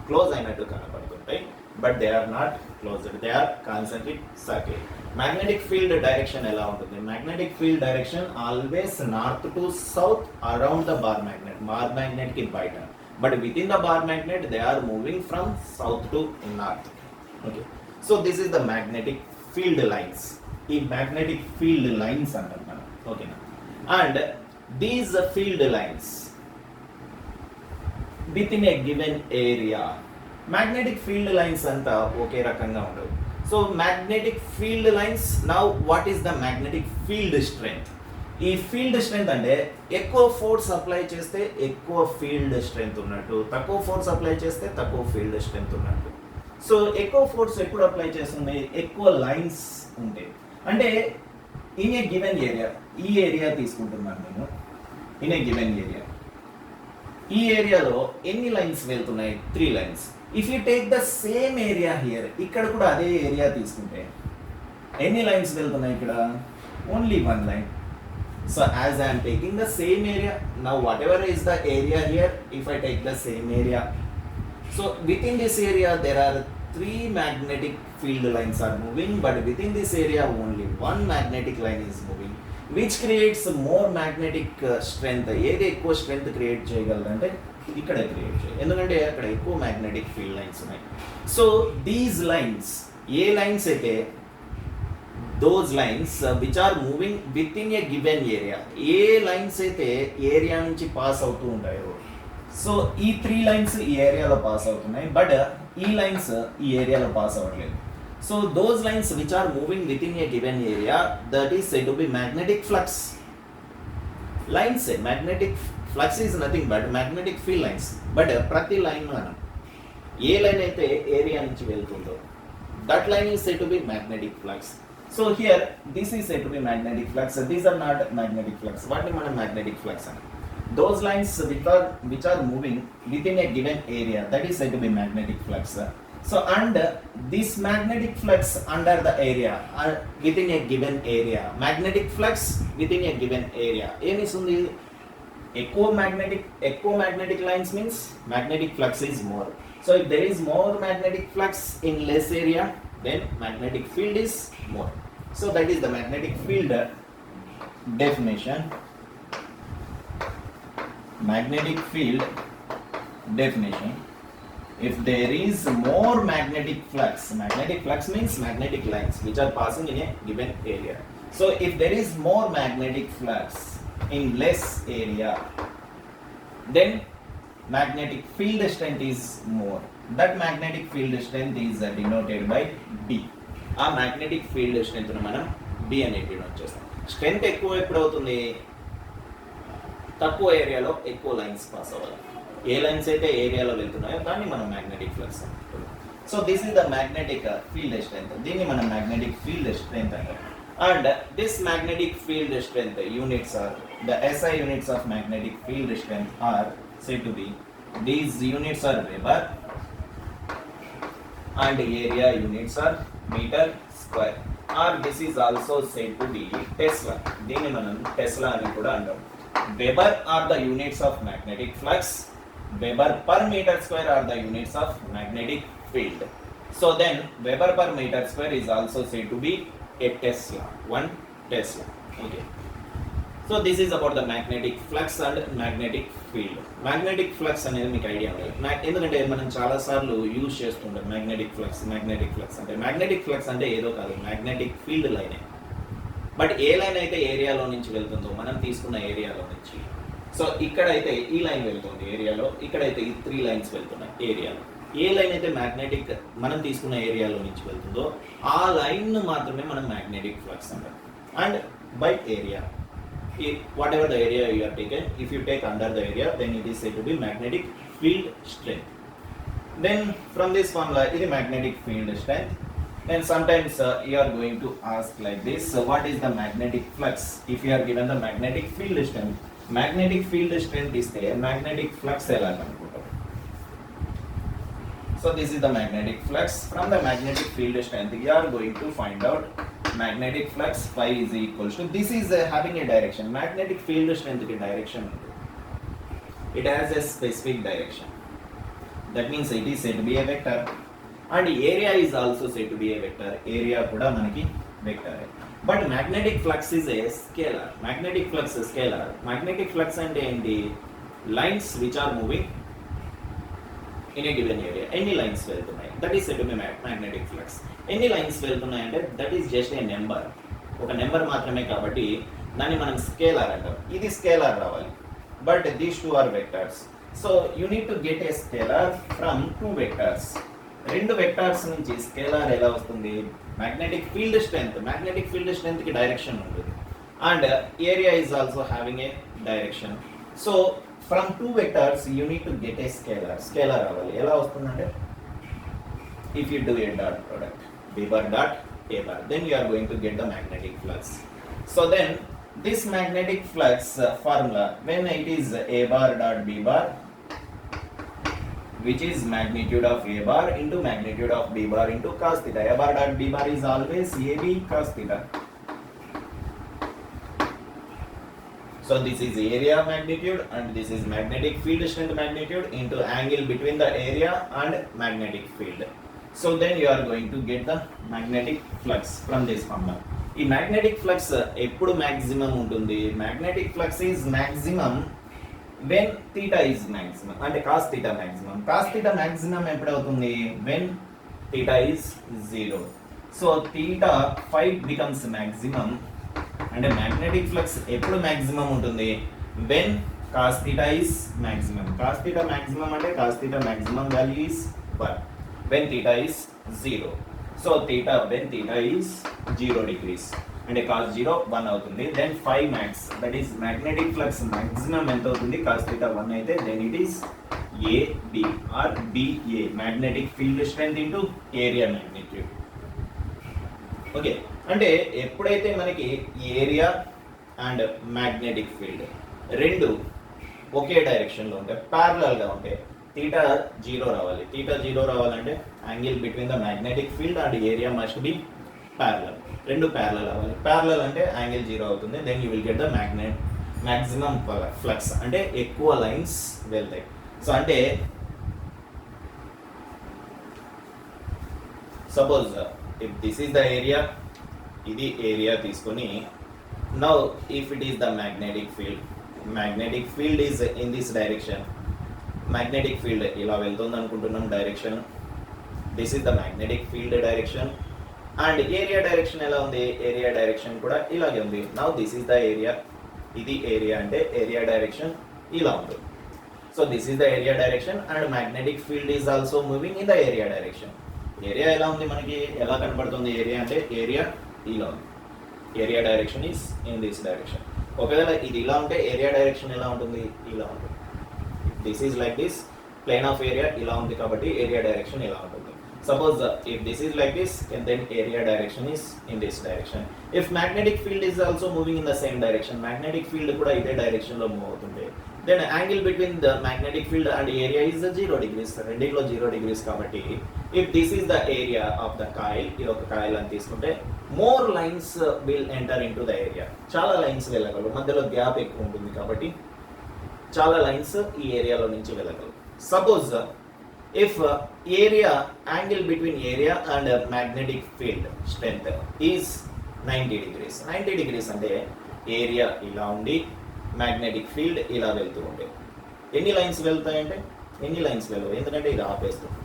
Speaker 1: Close అయినట్టు కనపడుతుంటాయి, but they are not closed. They are concentric circle. Magnetic field direction ఎలా ఉంటుంది? Magnetic field direction always north to south around the bar magnet. బార్ magnet కి బయట, but within the bar magnet they are moving from south to north. Okay, so this is the magnetic field lines. ఈ magnetic field lines అంటారు మనం. ఓకేనా? And these field lines within a given area. Magnetic field lines అంతా ఒకే రకంగా ఉండవు. So magnetic field lines, now what is the magnetic field strength? ఈ field strength అంటే ఎక్కువ ఫోర్స్ అప్లై చేస్తే ఎక్కువ ఫీల్డ్ స్ట్రెంగ్త్ ఉన్నట్టు, తక్కువ ఫోర్స్ అప్లై చేస్తే తక్కువ ఫీల్డ్ స్ట్రెంగ్త్ ఉన్నట్టు. సో ఎక్కువ ఫోర్స్ ఎప్పుడు అప్లై చేస్తుంది? ఎక్కువ లైన్స్ ఉంటాయి. అంటే ఇన్ ఏ గివెన్ ఏరియా, ఈ ఏరియా తీసుకుంటున్నాను నేను. ఇన్ ఏ గివెన్ ఏరియా, ఈ ఏరియాలో ఎన్ని లైన్స్ వెళ్తున్నాయి? 3 lines. If you take the same area here, ఇక్కడ కూడా అదే ఏరియా తీసుకుంటే ఎన్ని లైన్స్ వెళ్తున్నాయి ఇక్కడ? Only 1 line. So as I'm taking the same area, now what ever is the area here, if I take the same area, so with in this area there are 3 magnetic field lines are moving, but within this area only 1 magnetic line is moving, which creates more magnetic strength. ఏది ఎక్కువ strength create చేయగలదంటే ఇక్కడ create చేయాలి, ఎందుకంటే అక్కడ ఎక్కువ magnetic field lines ఉన్నాయి. So these lines, ఏ lines అయితే those lines which are moving within a given area, ఏ లైన్స్ అయితే ఏరియా నుంచి పాస్ అవుతూ ఉంటాయో, సో ఈ 3 లైన్స్ ఈ ఏరియాలో పాస్ అవుతున్నాయి, బట్ ఈ లైన్స్ ఈ ఏరియాలో పాస్ అవ్వట్లేదు. So those lines which are moving within a given area, that is said to be magnetic flux. Lines magnetic flux is nothing but magnetic field lines. But ప్రతి line మనం ఏ line అయితే area నుంచి వెళ్తుందో that line is said to be magnetic flux. So here this is said to be magnetic flux, these are not magnetic flux. వాటిని మనం magnetic flux అని. Those lines which are moving within a given area, that is said to be magnetic flux. So and this magnetic flux under the area or within a given area, magnetic flux within a given area, em isundi echo magnetic lines means magnetic flux is more. So if there is more magnetic flux in less area, then magnetic field is more. So that is the magnetic field definition. Magnetic field definition: if there is more magnetic flux means magnetic lines which are passing in a given area. So if there is more magnetic flux in less area, then magnetic field strength is more. That magnetic field strength is denoted by D. ఆ magnetic field strength ను మనం D అని denote చేస్తాం. Strength ఎక్కువ ఎప్పుడు అవుతుంది? తక్కువ ఏరియాలో ఎక్కువ లైన్స్ పాస్ అవ్వాలి. ఏ లైన్స్ అయితే ఏరియాలో వెళ్తున్నాయో దాన్ని మనం మ్యాగ్నెటిక్ ఫ్లక్స్ అంటున్నాం. So this is the magnetic field strength. దీన్ని మనం మ్యాగ్నెటిక్ ఫీల్డ్ స్ట్రెంత్ అంటాం. And this magnetic field strength units are the SI units of magnetic field strength are said to be, these units are Weber and area units are meter square, or this is also said to be Tesla. దీన్ని మనం Tesla అని కూడా అంటాం. Weber are the units of magnetic flux. Weber per meter square are the units of magnetic field. So then Weber per meter square is also said to be a Tesla, 1 Tesla. Okay. So this is about the magnetic flux and magnetic field. Magnetic flux అనేది మీకు idea ఉంది. ఎందుకంటే మనం చాలా సార్లు use చేస్తుంటాం magnetic flux అంటే magnetic flux అంటే ఏదో కాదు, magnetic field లైనే. బట్ ఏ లైన్ అయితే ఏరియాలో నుంచి వెళ్తుందో మనం తీసుకున్న ఏరియాలో నుంచి, సో ఇక్కడైతే ఈ లైన్ వెళ్తుంది ఏరియాలో, ఇక్కడైతే ఈ 3 లైన్స్ వెళ్తున్నాయి ఏరియాలో. ఏ లైన్ అయితే మ్యాగ్నెటిక్ మనం తీసుకున్న ఏరియాలో నుంచి వెళ్తుందో ఆ లైన్ మాత్రమే మనం మ్యాగ్నెటిక్ ఫ్లక్స్ అంటాం. And by area, whatever the area you are taken, if you take under the area, then it is said to be magnetic field strength. Then from this formula, it is magnetic field strength. Then sometimes you are going to ask like this, so what is the magnetic flux? If you are given the magnetic field strength is there, magnetic flux ela kanukuntam. So this is the magnetic flux. From the magnetic field strength you are going to find out magnetic flux phi is equals to, this is having a direction. Magnetic field strength ki direction untundi, it has a specific direction. That means it is said to be a vector. And area is also said to be a vector. Area kuda manaki vector. But magnetic flux is a scalar. Magnetic flux is scalar. Magnetic flux ante enti? Lines which are moving in a given area. Any lines వెళ్తున్నాయి, that is said to be magnetic flux. Any lines వెళ్తున్నాయి అంటే that is just a number. ఒక number మాత్రమే కాబట్టి దాన్ని మనం scalar అంటాం. ఇది స్కేలార్ రావాలి. But these two are vectors. So you need to get a scalar from 2 vectors. 2 vectors నుంచి స్కేలార్ ఎలా వస్తుంది? మ్యాగ్నెటిక్ ఫీల్డ్ స్ట్రెంత్ కి డైరెక్షన్ ఉంటుంది. And area is also having a direction. So from 2 vectors you need to get a scalar రావాలి. ఎలా వస్తుందంటే, if you do A dot product b bar dot a bar, then you are going to get the magnetic flux. So then this magnetic flux formula, when it is a bar dot b bar, which is magnitude of a bar into magnitude of b bar into cos theta. A bar dot b bar is always ab cos theta. So this is area magnitude and this is magnetic field strength magnitude into angle between the area and magnetic field. So then you are going to get the magnetic flux from this formula. ఈ magnetic flux ఎప్పుడు maximum ఉంటుంది? Magnetic flux is maximum when theta is maximum అంటే cos theta maximum. Cos theta maximum ఎప్పుడు అవుతుంది? When theta is 0. So theta phi becomes maximum. అంటే magnetic flux ఎప్పుడు maximum ఉంటుంది? When cos theta is maximum. Cos theta maximum అంటే cos theta maximum value is 1. When theta is 0. So theta, when theta is 0 degrees. అంటే cos 0 1 అవుతుంది. Then 5 max, that is magnetic flux maximum ఎంత అవుతుంది? cos theta 1 అయితే then it is AB or BA, magnetic field strength into area magnitude. Okay, అంటే ఎప్పుడైతే మనకి area and magnetic field రెండు ఒకే డైరెక్షన్లో ఉంటాయి, ప్యారలల్గా ఉంటాయి, తీటా 0 రావాలి. తీటా 0 రావాలంటే angle between the magnetic field and area must be parallel. రెండు ప్యారలల్ అవ్వాలి. ప్యారలల్ అంటే యాంగిల్ 0 అవుతుంది. Then you will get the maximum flux, అంటే ఎక్కువ లైన్స్ వెళ్తాయి. సో అంటే suppose if this is the area, ఇది ఏరియా తీసుకొని, now if it is the magnetic field is in this direction, magnetic field ఇలా వెళ్తుంది అనుకుంటున్నాం direction, this is the magnetic field direction. And area direction ఎలా ఉంది? Area direction కూడా ఇలాగే ఉంది. Now this is the area, ఇది ఏరియా అంటే ఏరియా డైరెక్షన్ ఇలా ఉంది. So this is the area direction and magnetic field is also moving in the area direction. Area ఎలా ఉంది మనకి? ఎలా కనబడుతుంది ఏరియా అంటే? ఏరియా ఇలా ఉంది. Area direction is in this direction. ఒకవేళ ఇది ఇలా ఉంటే ఏరియా డైరెక్షన్ ఎలా ఉంటుంది? ఇలా ఉంటుంది. This is like this, plane of area ఇలా ఉంది కాబట్టి ఏరియా డైరెక్షన్ ఇలా ఉంటుంది. Suppose if this is like this, and then area direction is in this direction. If magnetic field is also moving in the same direction, magnetic field kuda ide direction lo move avutundi, then angle between the magnetic field and area is 0 degrees. Renditlo 0 degrees kabatti, if this is the area of the coil, ee oka coil ani తీసుకుంటే more lines will enter into the area. చాలా lines వెళ్ళగలవు, మధ్యలో gap ఎక్కువ ఉంటుంది కాబట్టి చాలా lines ఈ ఏరియాలో నుంచి వెళ్ళగలవు. Suppose if area, angle between area and magnetic field strength is 90 degrees. 90 degrees అంటే ఏరియా ఇలా ఉండి మ్యాగ్నెటిక్ ఫీల్డ్ ఇలా వెళ్తూ ఉంటే ఎన్ని లైన్స్ వెళ్తాయంటే? ఎన్ని లైన్స్ వెళ్ళవు, ఎందుకంటే ఇది ఆపేస్తుంది.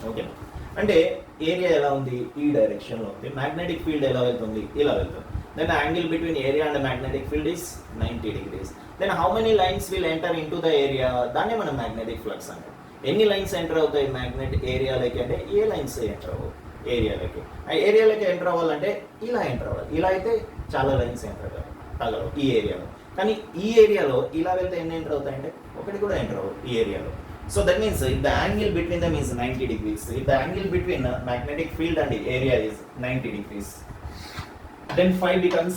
Speaker 1: ఓకే, అంటే ఏరియా ఎలా ఉంది? ఈ డైరెక్షన్లో ఉంది. మ్యాగ్నెటిక్ ఫీల్డ్ ఎలా వెళ్తుంది? ఇలా వెళ్తుంది. Then angle between area and magnetic field is 90 degrees. Then how many lines will enter into the area? దాన్ని మనం మ్యాగ్నెటిక్ ఫ్లక్స్ అంటాం. ఎన్ని లైన్స్ ఎంటర్ అవుతాయి మ్యాగ్నెట్ ఏరియాలోకి అంటే? ఏ లైన్స్ ఎంటర్ అవ్వవు ఏరియాలోకి. ఆ ఏరియాలోకి ఎంటర్ అవ్వాలంటే ఇలా ఎంటర్ అవ్వాలి. ఇలా అయితే చాలా లైన్స్ ఎంటర్ అవ్వగలవు ఈ ఏరియాలో. కానీ ఈ ఏరియాలో ఇలా వెళ్తే ఎన్ని ఎంటర్ అవుతాయంటే ఒకటి కూడా ఎంటర్ అవ్వవు ఈ ఏరియాలో. So that means if the angle between dum is 90 degrees, if the angle between magnetic field and area is 90 degrees, then phi becomes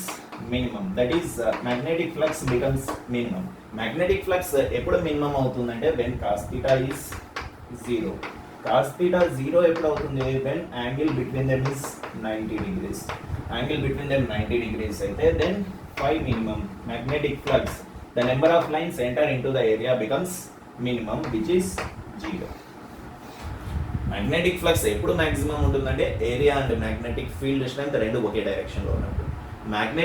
Speaker 1: minimum. That is magnetic flux becomes minimum. Magnetic flux ఎప్పుడు minimum అవుతుందంటే when cos theta is 0. cos theta 0 ఎప్పుడు అవుతుంది? when angle between them is 90 degrees. Angle between them 90 degrees అయితే then phi minimum. Magnetic flux, the number of lines enter into the area becomes minimum, which is 0. Magnetic flux ఎప్పుడు maximum ఉంటుందంటే area and magnetic field strength రెండు ఒకే డైరెక్షన్లో ఉన్నప్పుడు. Magnetic